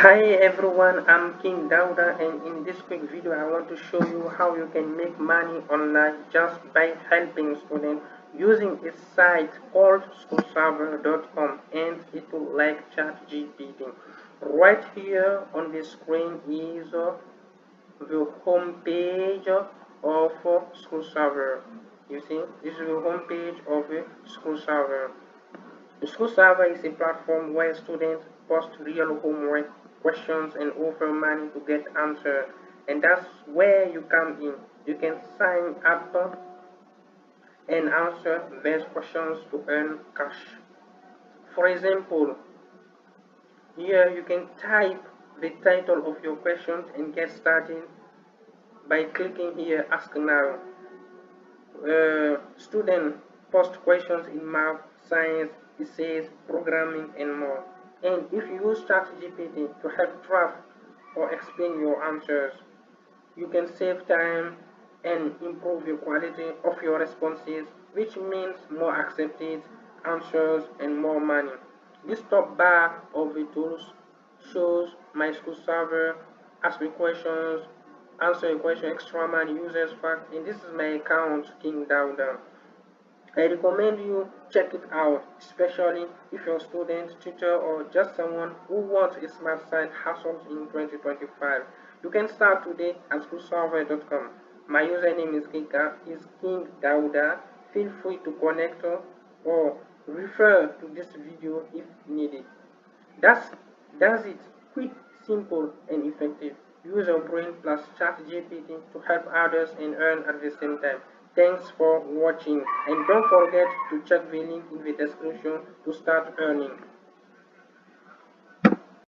Hi everyone, I'm KingDaouda, and in this quick video I want to show you how you can make money online just by helping students using a site called SchoolSolver.com, and it will like ChatGPT. Right here on the screen is the home page of SchoolSolver. You see, this is the home page of SchoolSolver. SchoolSolver is a platform where students post real homework questions and offer money to get answers. And that's where you come in. You can sign up and answer these questions to earn cash. For example, here you can type the title of your questions and get started by clicking here Ask Now. Student post questions in math, science, essays, programming, and more. And if you use ChatGPT to help draft or explain your answers, you can save time and improve the quality of your responses, which means more accepted answers and more money. This top bar of the tools shows my school server, ask me questions, answer a question, extra money, users fact, and this is my account, KingDaouda. I recommend you check it out, especially if you're a student, tutor, or just someone who wants a smart side hustle in 2025. You can start today at SchoolSolver.com. My username is KingDaouda. Feel free to connect or refer to this video if needed. That's it. Quick, simple, and effective. Use your brain plus ChatGPT to help others and earn at the same time. Thanks for watching, and don't forget to check the link in the description to start earning.